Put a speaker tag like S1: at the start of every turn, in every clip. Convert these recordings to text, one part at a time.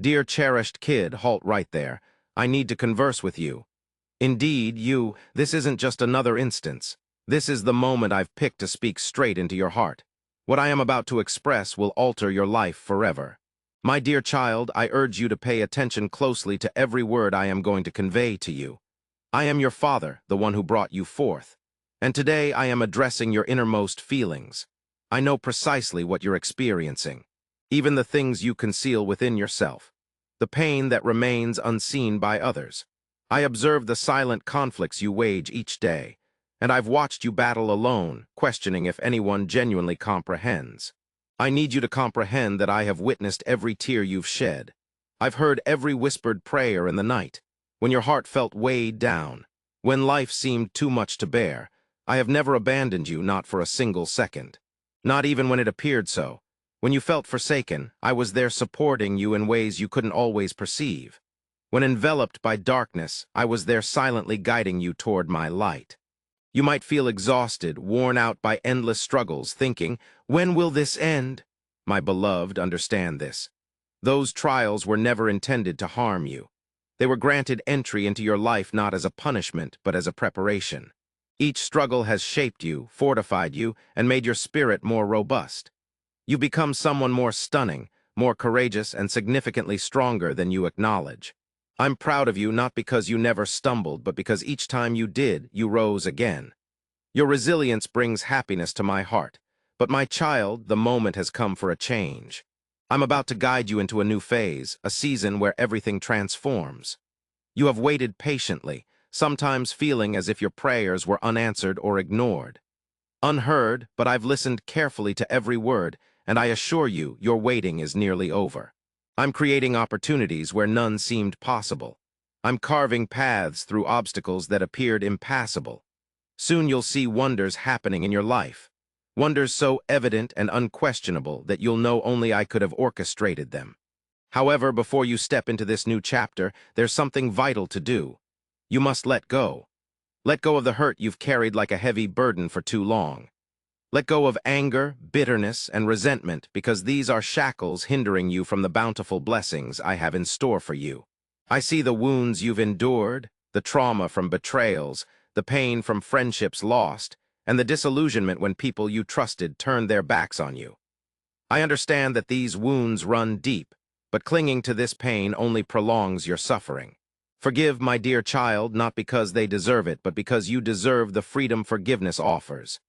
S1: Dear cherished kid, halt right there. I need to converse with you. Indeed, this isn't just another instance. This is the moment I've picked to speak straight into your heart. What I am about to express will alter your life forever. My dear child, I urge you to pay attention closely to every word I am going to convey to you. I am your father, the one who brought you forth. And today I am addressing your innermost feelings. I know precisely what you're experiencing, even the things you conceal within yourself, the pain that remains unseen by others. I observe the silent conflicts you wage each day, and I've watched you battle alone, questioning if anyone genuinely comprehends. I need you to comprehend that I have witnessed every tear you've shed. I've heard every whispered prayer in the night, when your heart felt weighed down, when life seemed too much to bear. I have never abandoned you, not for a single second. Not even when it appeared so. When you felt forsaken, I was there supporting you in ways you couldn't always perceive. When enveloped by darkness, I was there silently guiding you toward my light. You might feel exhausted, worn out by endless struggles, thinking, when will this end? My beloved, understand this. Those trials were never intended to harm you. They were granted entry into your life not as a punishment, but as a preparation. Each struggle has shaped you, fortified you, and made your spirit more robust. You've become someone more stunning, more courageous, and significantly stronger than you acknowledge. I'm proud of you not because you never stumbled, but because each time you did, you rose again. Your resilience brings happiness to my heart. But my child, the moment has come for a change. I'm about to guide you into a new phase, a season where everything transforms. You have waited patiently, sometimes feeling as if your prayers were unanswered or ignored. Unheard, but I've listened carefully to every word, and I assure you, your waiting is nearly over. I'm creating opportunities where none seemed possible. I'm carving paths through obstacles that appeared impassable. Soon you'll see wonders happening in your life. Wonders so evident and unquestionable that you'll know only I could have orchestrated them. However, before you step into this new chapter, there's something vital to do. You must let go. Let go of the hurt you've carried like a heavy burden for too long. Let go of anger, bitterness, and resentment, because these are shackles hindering you from the bountiful blessings I have in store for you. I see the wounds you've endured, the trauma from betrayals, the pain from friendships lost, and the disillusionment when people you trusted turned their backs on you. I understand that these wounds run deep, but clinging to this pain only prolongs your suffering. Forgive, my dear child, not because they deserve it, but because you deserve the freedom forgiveness offers.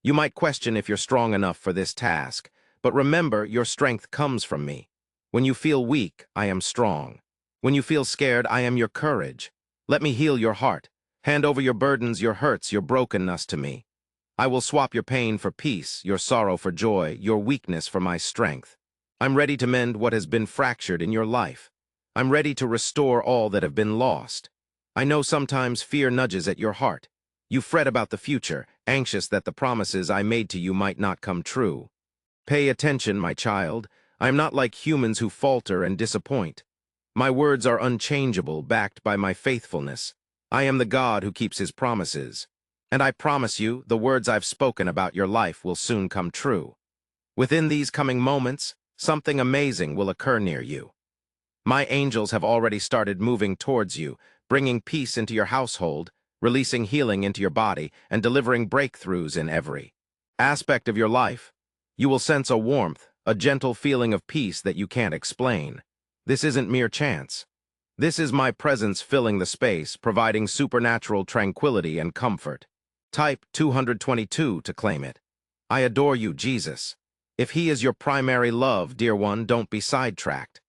S1: You might question if you're strong enough for this task, but remember, your strength comes from me. When you feel weak, I am strong. When you feel scared, I am your courage. Let me heal your heart. Hand over your burdens, your hurts, your brokenness to me. I will swap your pain for peace, your sorrow for joy, your weakness for my strength. I'm ready to mend what has been fractured in your life. I'm ready to restore all that have been lost. I know sometimes fear nudges at your heart. You fret about the future, anxious that the promises I made to you might not come true. Pay attention, my child. I am not like humans who falter and disappoint. My words are unchangeable, backed by my faithfulness. I am the God who keeps his promises. And I promise you, the words I've spoken about your life will soon come true. Within these coming moments, something amazing will occur near you. My angels have already started moving towards you, bringing peace into your household, releasing healing into your body, and delivering breakthroughs in every aspect of your life. You will sense a warmth, a gentle feeling of peace that you can't explain. This isn't mere chance. This is my presence filling the space, providing supernatural tranquility and comfort. Type 222 to claim it. I adore you, Jesus. If he is your primary love, dear one, don't be sidetracked.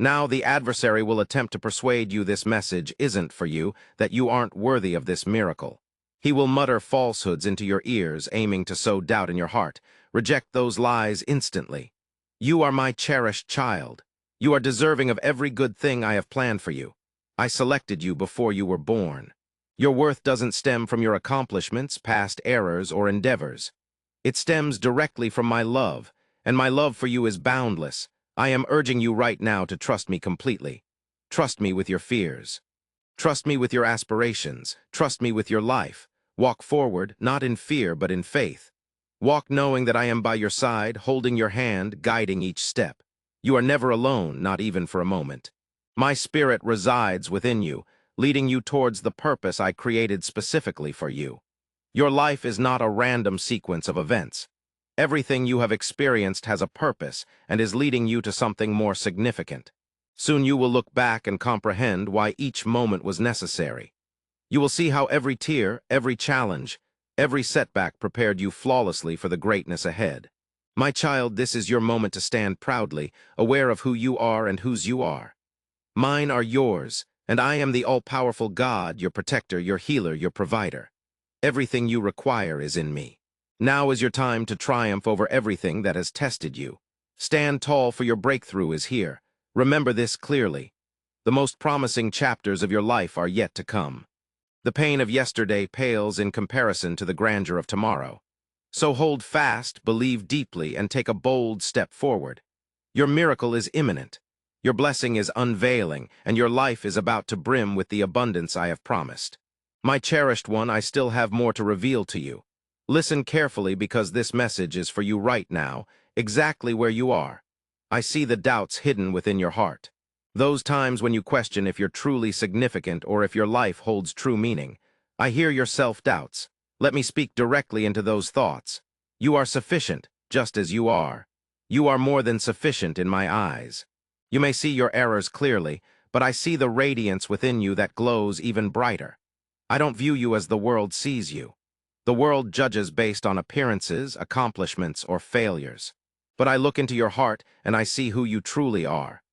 S1: Now the adversary will attempt to persuade you this message isn't for you, that you aren't worthy of this miracle. He will mutter falsehoods into your ears, aiming to sow doubt in your heart. Reject those lies instantly. You are my cherished child. You are deserving of every good thing I have planned for you. I selected you before you were born. Your worth doesn't stem from your accomplishments, past errors, or endeavors. It stems directly from my love, and my love for you is boundless. I am urging you right now to trust me completely. Trust me with your fears. Trust me with your aspirations. Trust me with your life. Walk forward, not in fear, but in faith. Walk knowing that I am by your side, holding your hand, guiding each step. You are never alone, not even for a moment. My spirit resides within you, leading you towards the purpose I created specifically for you. Your life is not a random sequence of events. Everything you have experienced has a purpose and is leading you to something more significant. Soon you will look back and comprehend why each moment was necessary. You will see how every tear, every challenge, every setback prepared you flawlessly for the greatness ahead. My child, this is your moment to stand proudly, aware of who you are and whose you are. Mine are yours, and I am the all-powerful God, your protector, your healer, your provider. Everything you require is in me. Now is your time to triumph over everything that has tested you. Stand tall, for your breakthrough is here. Remember this clearly. The most promising chapters of your life are yet to come. The pain of yesterday pales in comparison to the grandeur of tomorrow. So hold fast, believe deeply, and take a bold step forward. Your miracle is imminent. Your blessing is unveiling, and your life is about to brim with the abundance I have promised. My cherished one, I still have more to reveal to you. Listen carefully, because this message is for you right now, exactly where you are. I see the doubts hidden within your heart. Those times when you question if you're truly significant or if your life holds true meaning. I hear your self-doubts. Let me speak directly into those thoughts. You are sufficient, just as you are. You are more than sufficient in my eyes. You may see your errors clearly, but I see the radiance within you that glows even brighter. I don't view you as the world sees you. The world judges based on appearances, accomplishments, or failures. But I look into your heart and I see who you truly are.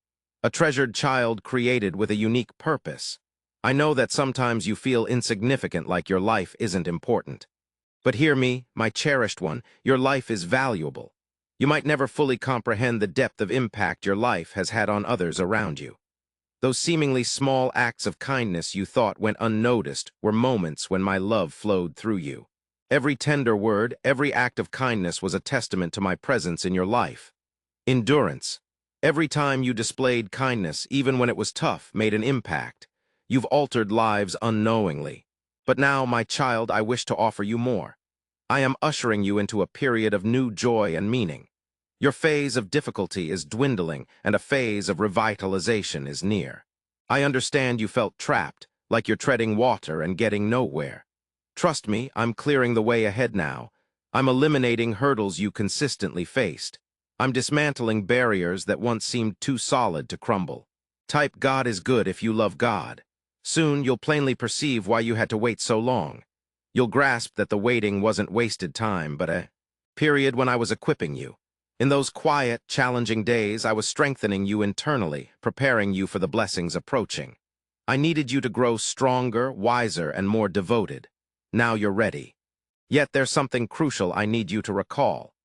S1: A treasured child created with a unique purpose. I know that sometimes you feel insignificant, like your life isn't important. But hear me, my cherished one, your life is valuable. You might never fully comprehend the depth of impact your life has had on others around you. Those seemingly small acts of kindness you thought went unnoticed were moments when my love flowed through you. Every tender word, every act of kindness was a testament to my presence in your life. Endurance. Every time you displayed kindness, even when it was tough, made an impact. You've altered lives unknowingly. But now, my child, I wish to offer you more. I am ushering you into a period of new joy and meaning. Your phase of difficulty is dwindling, and a phase of revitalization is near. I understand you felt trapped, like you're treading water and getting nowhere. Trust me, I'm clearing the way ahead now. I'm eliminating hurdles you consistently faced. I'm dismantling barriers that once seemed too solid to crumble. Type God is good if you love God. Soon you'll plainly perceive why you had to wait so long. You'll grasp that the waiting wasn't wasted time, but a period when I was equipping you. In those quiet, challenging days, I was strengthening you internally, preparing you for the blessings approaching. I needed you to grow stronger, wiser, and more devoted. Now you're ready. Yet there's something crucial I need you to recall.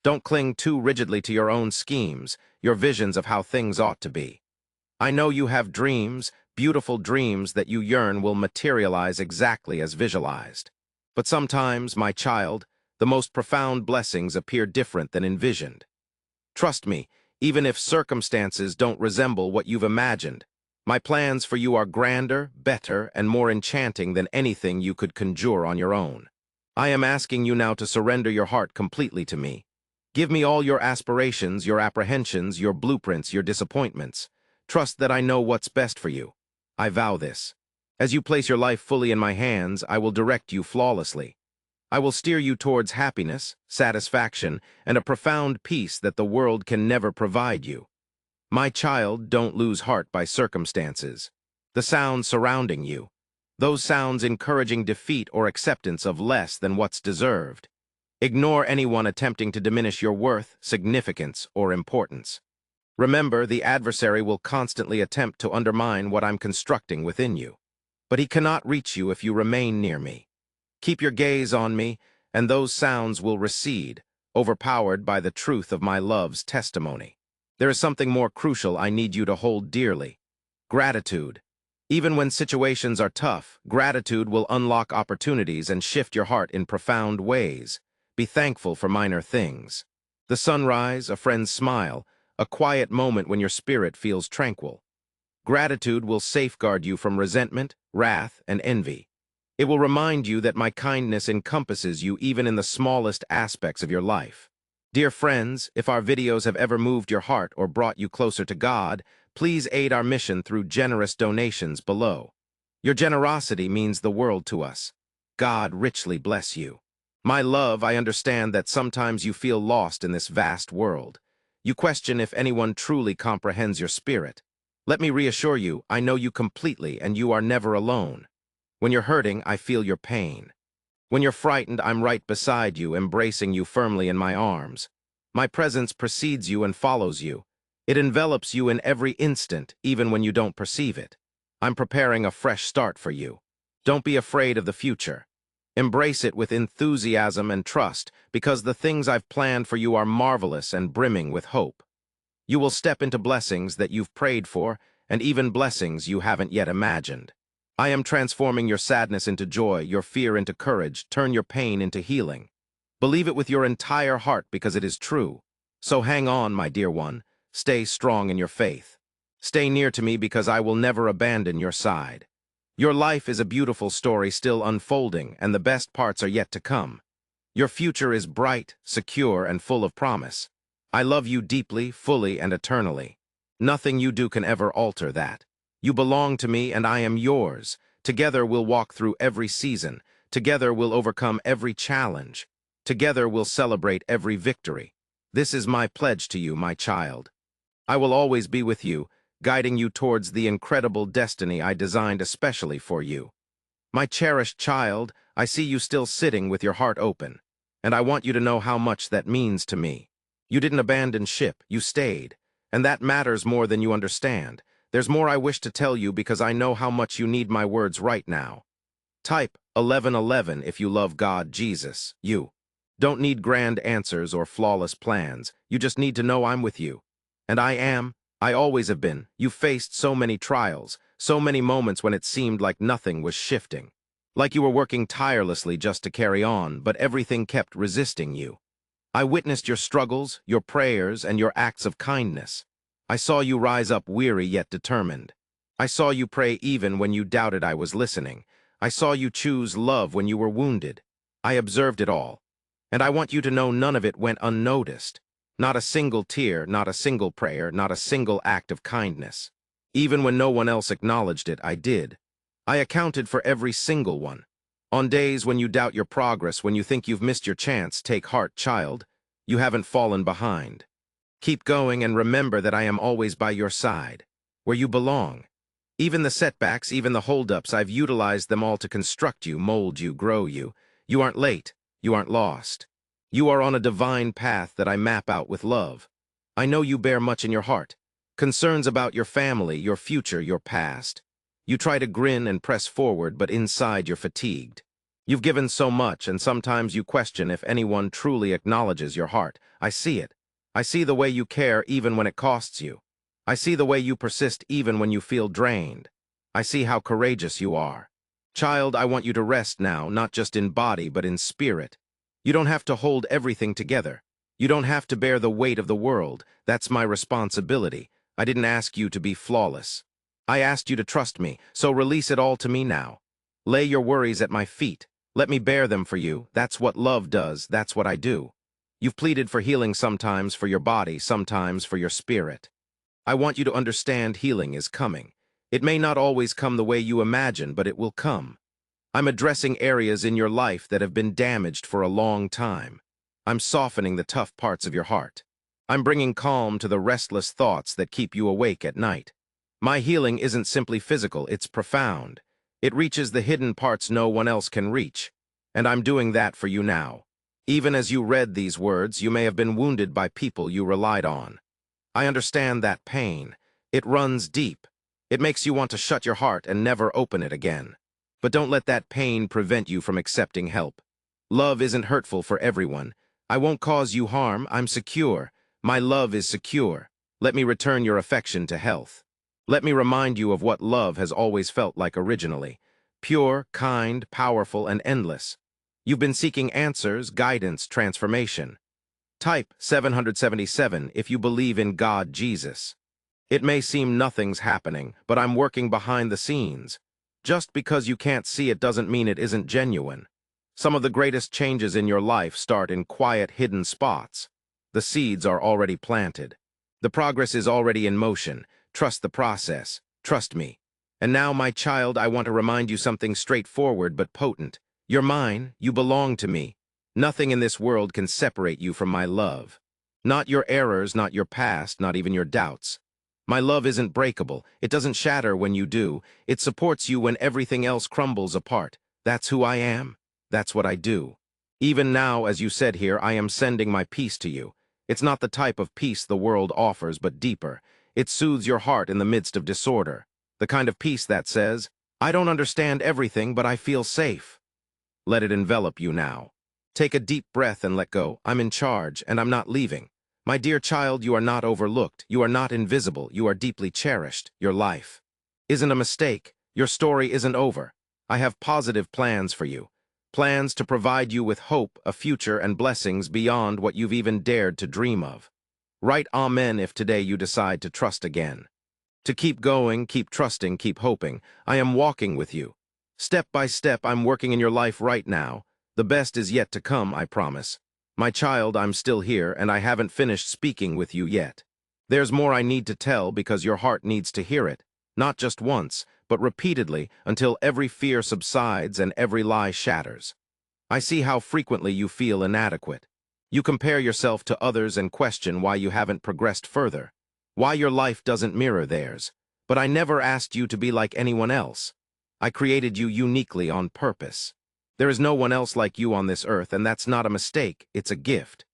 S1: Don't cling too rigidly to your own schemes, your visions of how things ought to be. I know you have dreams, beautiful dreams that you yearn will materialize exactly as visualized. But sometimes, my child, the most profound blessings appear different than envisioned. Trust me, even if circumstances don't resemble what you've imagined, my plans for you are grander, better, and more enchanting than anything you could conjure on your own. I am asking you now to surrender your heart completely to me. Give me all your aspirations, your apprehensions, your blueprints, your disappointments. Trust that I know what's best for you. I vow this. As you place your life fully in my hands, I will direct you flawlessly. I will steer you towards happiness, satisfaction, and a profound peace that the world can never provide you. My child, don't lose heart by circumstances. The sounds surrounding you, those sounds encouraging defeat or acceptance of less than what's deserved. Ignore anyone attempting to diminish your worth, significance, or importance. Remember, the adversary will constantly attempt to undermine what I'm constructing within you. But he cannot reach you if you remain near me. Keep your gaze on me, and those sounds will recede, overpowered by the truth of my love's testimony. There is something more crucial I need you to hold dearly. Gratitude. Even when situations are tough, gratitude will unlock opportunities and shift your heart in profound ways. Be thankful for minor things. The sunrise, a friend's smile, a quiet moment when your spirit feels tranquil. Gratitude will safeguard you from resentment, wrath, and envy. It will remind you that my kindness encompasses you even in the smallest aspects of your life. Dear friends, if our videos have ever moved your heart or brought you closer to God, please aid our mission through generous donations below. Your generosity means the world to us. God richly bless you. My love, I understand that sometimes you feel lost in this vast world. You question if anyone truly comprehends your spirit. Let me reassure you, I know you completely and you are never alone. When you're hurting, I feel your pain. When you're frightened, I'm right beside you, embracing you firmly in my arms. My presence precedes you and follows you. It envelops you in every instant, even when you don't perceive it. I'm preparing a fresh start for you. Don't be afraid of the future. Embrace it with enthusiasm and trust, because the things I've planned for you are marvelous and brimming with hope. You will step into blessings that you've prayed for, and even blessings you haven't yet imagined. I am transforming your sadness into joy, your fear into courage, turn your pain into healing. Believe it with your entire heart because it is true. So hang on, my dear one. Stay strong in your faith. Stay near to me because I will never abandon your side. Your life is a beautiful story still unfolding, and the best parts are yet to come. Your future is bright, secure, and full of promise. I love you deeply, fully, and eternally. Nothing you do can ever alter that. You belong to me and I am yours. Together we'll walk through every season. Together we'll overcome every challenge. Together we'll celebrate every victory. This is my pledge to you, my child. I will always be with you, guiding you towards the incredible destiny I designed especially for you. My cherished child, I see you still sitting with your heart open, and I want you to know how much that means to me. You didn't abandon ship, you stayed, and that matters more than you understand. There's more I wish to tell you because I know how much you need my words right now. Type 1111 if you love God, Jesus, you. Don't need grand answers or flawless plans. You just need to know I'm with you. And I am. I always have been. You faced so many trials, so many moments when it seemed like nothing was shifting. Like you were working tirelessly just to carry on, but everything kept resisting you. I witnessed your struggles, your prayers, and your acts of kindness. I saw you rise up weary yet determined. I saw you pray even when you doubted I was listening. I saw you choose love when you were wounded. I observed it all. And I want you to know none of it went unnoticed. Not a single tear, not a single prayer, not a single act of kindness. Even when no one else acknowledged it, I did. I accounted for every single one. On days when you doubt your progress, when you think you've missed your chance, take heart, child. You haven't fallen behind. Keep going and remember that I am always by your side, where you belong. Even the setbacks, even the holdups, I've utilized them all to construct you, mold you, grow you. You aren't late. You aren't lost. You are on a divine path that I map out with love. I know you bear much in your heart. Concerns about your family, your future, your past. You try to grin and press forward, but inside you're fatigued. You've given so much, and sometimes you question if anyone truly acknowledges your heart. I see it. I see the way you care even when it costs you. I see the way you persist even when you feel drained. I see how courageous you are. Child, I want you to rest now, not just in body, but in spirit. You don't have to hold everything together. You don't have to bear the weight of the world. That's my responsibility. I didn't ask you to be flawless. I asked you to trust me, so release it all to me now. Lay your worries at my feet. Let me bear them for you. That's what love does. That's what I do. You've pleaded for healing sometimes for your body, sometimes for your spirit. I want you to understand healing is coming. It may not always come the way you imagine, but it will come. I'm addressing areas in your life that have been damaged for a long time. I'm softening the tough parts of your heart. I'm bringing calm to the restless thoughts that keep you awake at night. My healing isn't simply physical, it's profound. It reaches the hidden parts no one else can reach. And I'm doing that for you now. Even as you read these words, you may have been wounded by people you relied on. I understand that pain. It runs deep. It makes you want to shut your heart and never open it again. But don't let that pain prevent you from accepting help. Love isn't hurtful for everyone. I won't cause you harm. I'm secure. My love is secure. Let me return your affection to health. Let me remind you of what love has always felt like originally. Pure, kind, powerful, and endless. You've been seeking answers, guidance, transformation. Type 777 if you believe in God, Jesus. It may seem nothing's happening, but I'm working behind the scenes. Just because you can't see it doesn't mean it isn't genuine. Some of the greatest changes in your life start in quiet, hidden spots. The seeds are already planted. The progress is already in motion. Trust the process. Trust me. And now, my child, I want to remind you something straightforward but potent. You're mine. You belong to me. Nothing in this world can separate you from my love. Not your errors, not your past, not even your doubts. My love isn't breakable. It doesn't shatter when you do. It supports you when everything else crumbles apart. That's who I am. That's what I do. Even now, as you said here, I am sending my peace to you. It's not the type of peace the world offers, but deeper. It soothes your heart in the midst of disorder. The kind of peace that says, I don't understand everything, but I feel safe. Let it envelop you now. Take a deep breath and let go. I'm in charge, and I'm not leaving. My dear child, you are not overlooked. You are not invisible. You are deeply cherished. Your life isn't a mistake. Your story isn't over. I have positive plans for you. Plans to provide you with hope, a future, and blessings beyond what you've even dared to dream of. Write amen if today you decide to trust again. To keep going, keep trusting, keep hoping. I am walking with you. Step by step, I'm working in your life right now. The best is yet to come, I promise. My child, I'm still here, and I haven't finished speaking with you yet. There's more I need to tell because your heart needs to hear it, not just once, but repeatedly until every fear subsides and every lie shatters. I see how frequently you feel inadequate. You compare yourself to others and question why you haven't progressed further, why your life doesn't mirror theirs. But I never asked you to be like anyone else. I created you uniquely on purpose. There is no one else like you on this earth, and that's not a mistake, it's a gift.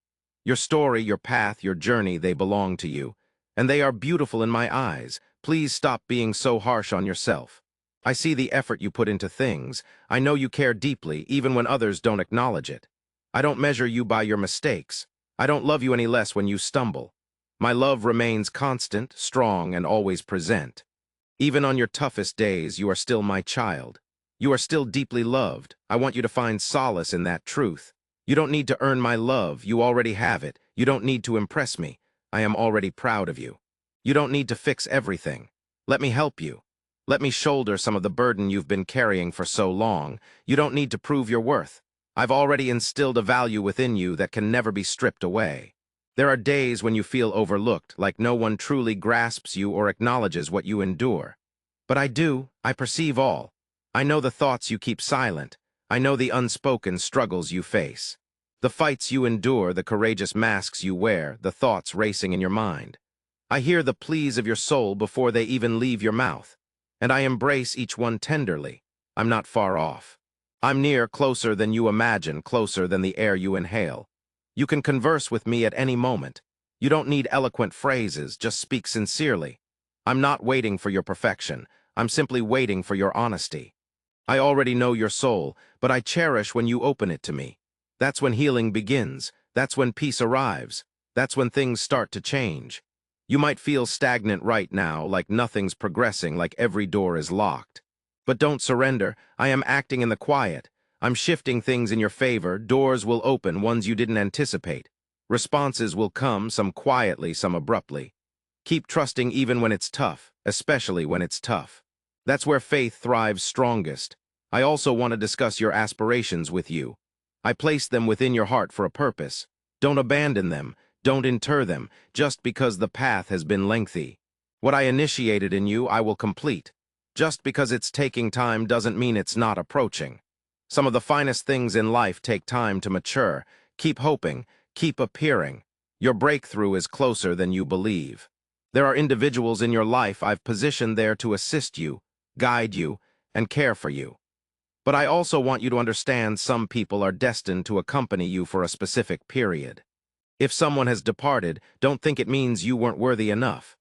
S1: Your story, your path, your journey, they belong to you, and they are beautiful in my eyes. Please stop being so harsh on yourself. I see the effort you put into things. I know you care deeply, even when others don't acknowledge it. I don't measure you by your mistakes. I don't love you any less when you stumble. My love remains constant, strong, and always present. Even on your toughest days, you are still my child. You are still deeply loved. I want you to find solace in that truth. You don't need to earn my love. You already have it. You don't need to impress me. I am already proud of you. You don't need to fix everything. Let me help you. Let me shoulder some of the burden you've been carrying for so long. You don't need to prove your worth. I've already instilled a value within you that can never be stripped away. There are days when you feel overlooked, like no one truly grasps you or acknowledges what you endure. But I do. I perceive all. I know the thoughts you keep silent. I know the unspoken struggles you face. The fights you endure, the courageous masks you wear, the thoughts racing in your mind. I hear the pleas of your soul before they even leave your mouth, and I embrace each one tenderly. I'm not far off. I'm near, closer than you imagine, closer than the air you inhale. You can converse with me at any moment. You don't need eloquent phrases, just speak sincerely. I'm not waiting for your perfection. I'm simply waiting for your honesty. I already know your soul, but I cherish when you open it to me. That's when healing begins. That's when peace arrives. That's when things start to change. You might feel stagnant right now, like nothing's progressing, like every door is locked. But don't surrender. I am acting in the quiet. I'm shifting things in your favor. Doors will open, ones you didn't anticipate. Responses will come, some quietly, some abruptly. Keep trusting even when it's tough, especially when it's tough. That's where faith thrives strongest. I also want to discuss your aspirations with you. I place them within your heart for a purpose. Don't abandon them. Don't inter them, just because the path has been lengthy. What I initiated in you, I will complete. Just because it's taking time doesn't mean it's not approaching. Some of the finest things in life take time to mature. Keep hoping, keep appearing. Your breakthrough is closer than you believe. There are individuals in your life I've positioned there to assist you, guide you, and care for you. But I also want you to understand some people are destined to accompany you for a specific period. If someone has departed, don't think it means you weren't worthy enough.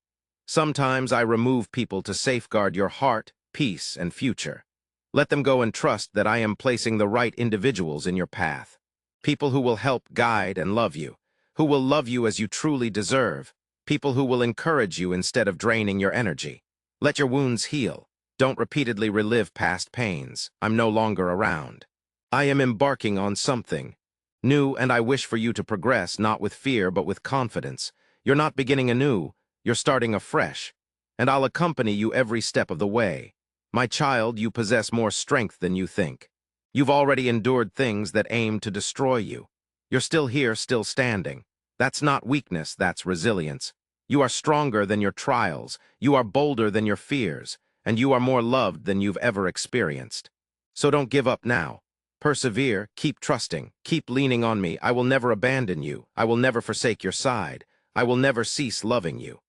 S1: Sometimes I remove people to safeguard your heart, peace, and future. Let them go and trust that I am placing the right individuals in your path. People who will help guide and love you, who will love you as you truly deserve, people who will encourage you instead of draining your energy. Let your wounds heal. Don't repeatedly relive past pains. I'm no longer around. I am embarking on something new, and I wish for you to progress, not with fear, but with confidence. You're not beginning anew, you're starting afresh, and I'll accompany you every step of the way. My child, you possess more strength than you think. You've already endured things that aim to destroy you. You're still here, still standing. That's not weakness, that's resilience. You are stronger than your trials, you are bolder than your fears, and you are more loved than you've ever experienced. So don't give up now. Persevere, keep trusting, keep leaning on me. I will never abandon you. I will never forsake your side. I will never cease loving you.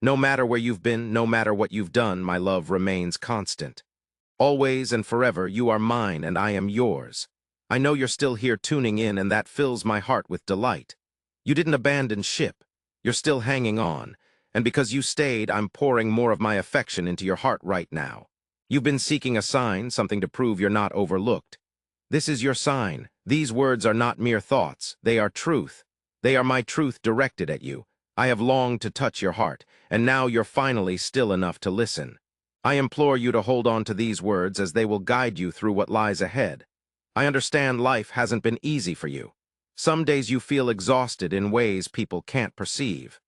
S1: No matter where you've been, no matter what you've done, my love remains constant. Always and forever, you are mine and I am yours. I know you're still here tuning in, and that fills my heart with delight. You didn't abandon ship. You're still hanging on. And because you stayed, I'm pouring more of my affection into your heart right now. You've been seeking a sign, something to prove you're not overlooked. This is your sign. These words are not mere thoughts. They are truth. They are my truth directed at you. I have longed to touch your heart, and now you're finally still enough to listen. I implore you to hold on to these words, as they will guide you through what lies ahead. I understand life hasn't been easy for you. Some days you feel exhausted in ways people can't perceive.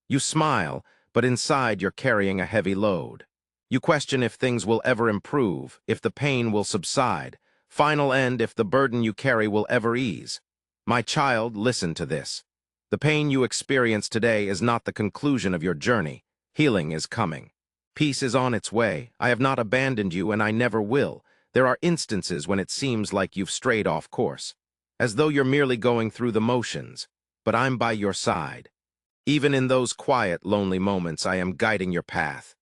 S1: You smile, but inside you're carrying a heavy load. You question if things will ever improve, if the pain will subside, final end if the burden you carry will ever ease. My child, listen to this. The pain you experience today is not the conclusion of your journey. Healing is coming. Peace is on its way. I have not abandoned you, and I never will. There are instances when it seems like you've strayed off course, as though you're merely going through the motions, but I'm by your side. Even in those quiet, lonely moments, I am guiding your path.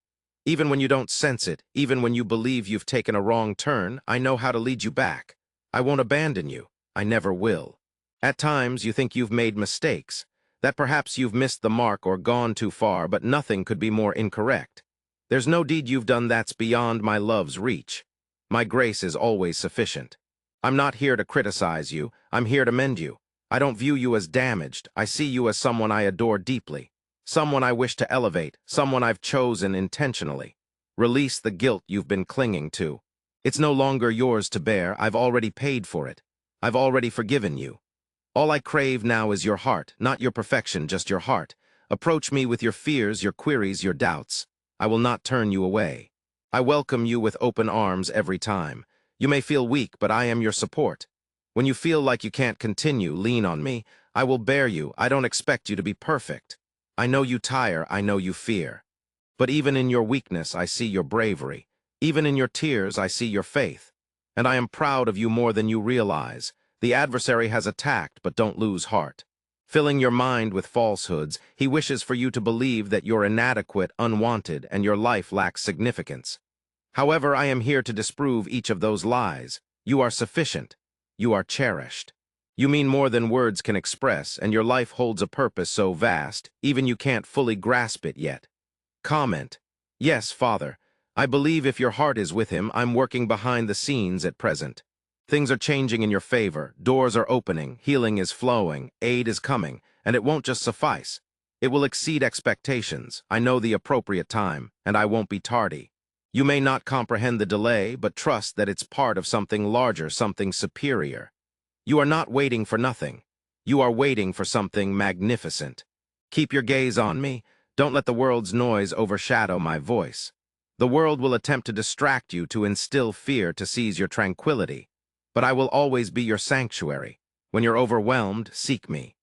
S1: Even when you don't sense it, even when you believe you've taken a wrong turn, I know how to lead you back. I won't abandon you. I never will. At times, you think you've made mistakes, that perhaps you've missed the mark or gone too far, but nothing could be more incorrect. There's no deed you've done that's beyond my love's reach. My grace is always sufficient. I'm not here to criticize you. I'm here to mend you. I don't view you as damaged. I see you as someone I adore deeply, someone I wish to elevate, someone I've chosen intentionally. Release the guilt you've been clinging to. It's no longer yours to bear. I've already paid for it. I've already forgiven you. All I crave now is your heart, not your perfection, just your heart. Approach me with your fears, your queries, your doubts. I will not turn you away. I welcome you with open arms every time. You may feel weak, but I am your support. When you feel like you can't continue, lean on me. I will bear you. I don't expect you to be perfect. I know you tire, I know you fear. But even in your weakness, I see your bravery. Even in your tears, I see your faith. And I am proud of you more than you realize. The adversary has attacked, but don't lose heart. Filling your mind with falsehoods, he wishes for you to believe that you're inadequate, unwanted, and your life lacks significance. However, I am here to disprove each of those lies. You are sufficient. You are cherished. You mean more than words can express, and your life holds a purpose so vast, even you can't fully grasp it yet. Comment. Yes, Father. I believe if your heart is with him, I'm working behind the scenes at present. Things are changing in your favor, doors are opening, healing is flowing, aid is coming, and it won't just suffice. It will exceed expectations. I know the appropriate time, and I won't be tardy. You may not comprehend the delay, but trust that it's part of something larger, something superior. You are not waiting for nothing. You are waiting for something magnificent. Keep your gaze on me. Don't let the world's noise overshadow my voice. The world will attempt to distract you, to instill fear, to seize your tranquility. But I will always be your sanctuary. When you're overwhelmed, seek me.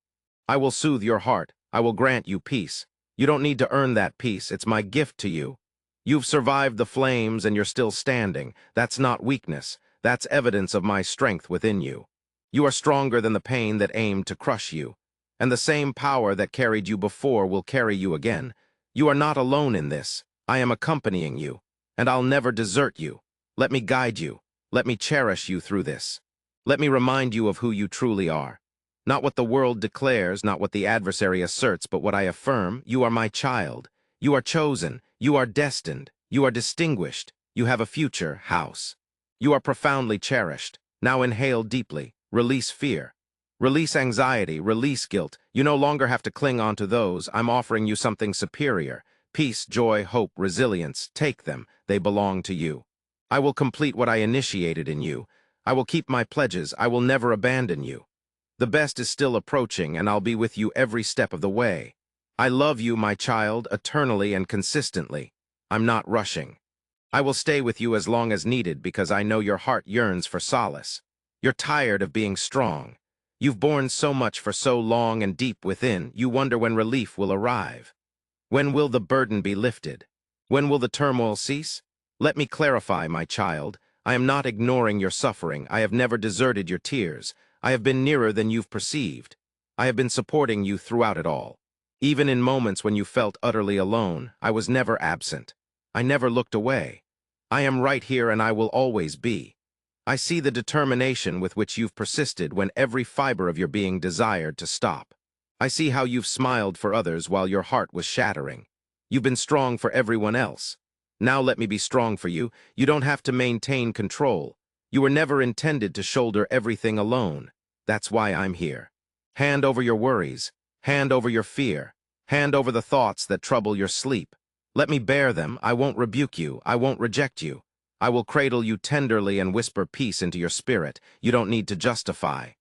S1: I will soothe your heart. I will grant you peace. You don't need to earn that peace. It's my gift to you. You've survived the flames and you're still standing. That's not weakness. That's evidence of my strength within you. You are stronger than the pain that aimed to crush you. And the same power that carried you before will carry you again. You are not alone in this. I am accompanying you. And I'll never desert you. Let me guide you. Let me cherish you through this. Let me remind you of who you truly are. Not what the world declares, not what the adversary asserts, but what I affirm. You are my child. You are chosen. You are destined. You are distinguished. You have a future, house. You are profoundly cherished. Now inhale deeply. Release fear. Release anxiety. Release guilt. You no longer have to cling on to those. I'm offering you something superior. Peace, joy, hope, resilience. Take them. They belong to you. I will complete what I initiated in you. I will keep my pledges. I will never abandon you. The best is still approaching, and I'll be with you every step of the way. I love you, my child, eternally and consistently. I'm not rushing. I will stay with you as long as needed because I know your heart yearns for solace. You're tired of being strong. You've borne so much for so long, and deep within, you wonder when relief will arrive. When will the burden be lifted? When will the turmoil cease? Let me clarify, my child. I am not ignoring your suffering. I have never deserted your tears. I have been nearer than you've perceived. I have been supporting you throughout it all. Even in moments when you felt utterly alone, I was never absent. I never looked away. I am right here, and I will always be. I see the determination with which you've persisted when every fiber of your being desired to stop. I see how you've smiled for others while your heart was shattering. You've been strong for everyone else. Now let me be strong for you. You don't have to maintain control. You were never intended to shoulder everything alone. That's why I'm here. Hand over your worries. Hand over your fear. Hand over the thoughts that trouble your sleep. Let me bear them. I won't rebuke you. I won't reject you. I will cradle you tenderly and whisper peace into your spirit. You don't need to justify.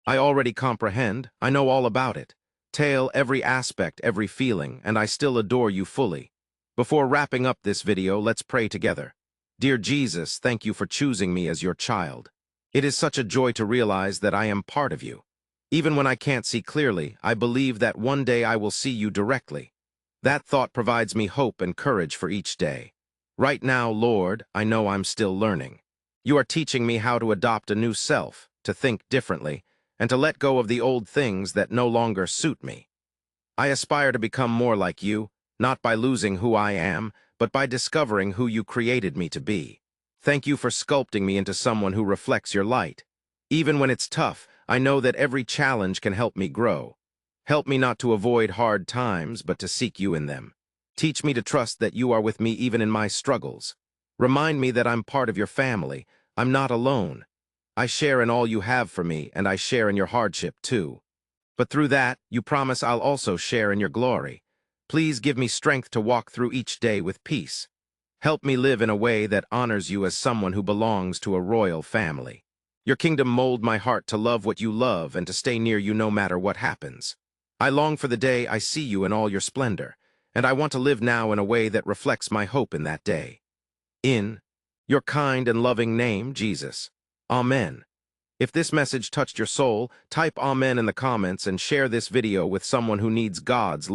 S1: I already comprehend. I know all about it. Tale every aspect, every feeling, and I still adore you fully. Before wrapping up this video, let's pray together. Dear Jesus, thank you for choosing me as your child. It is such a joy to realize that I am part of you. Even when I can't see clearly, I believe that one day I will see you directly. That thought provides me hope and courage for each day. Right now, Lord, I know I'm still learning. You are teaching me how to adopt a new self, to think differently, and to let go of the old things that no longer suit me. I aspire to become more like you, not by losing who I am, but by discovering who you created me to be. Thank you for sculpting me into someone who reflects your light. Even when it's tough, I know that every challenge can help me grow. Help me not to avoid hard times, but to seek you in them. Teach me to trust that you are with me even in my struggles. Remind me that I'm part of your family. I'm not alone. I share in all you have for me, and I share in your hardship too. But through that, you promise I'll also share in your glory. Please give me strength to walk through each day with peace. Help me live in a way that honors you as someone who belongs to a royal family. Your kingdom mold my heart to love what you love and to stay near you no matter what happens. I long for the day I see you in all your splendor, and I want to live now in a way that reflects my hope in that day. In your kind and loving name, Jesus. Amen. If this message touched your soul, type Amen in the comments and share this video with someone who needs God's love.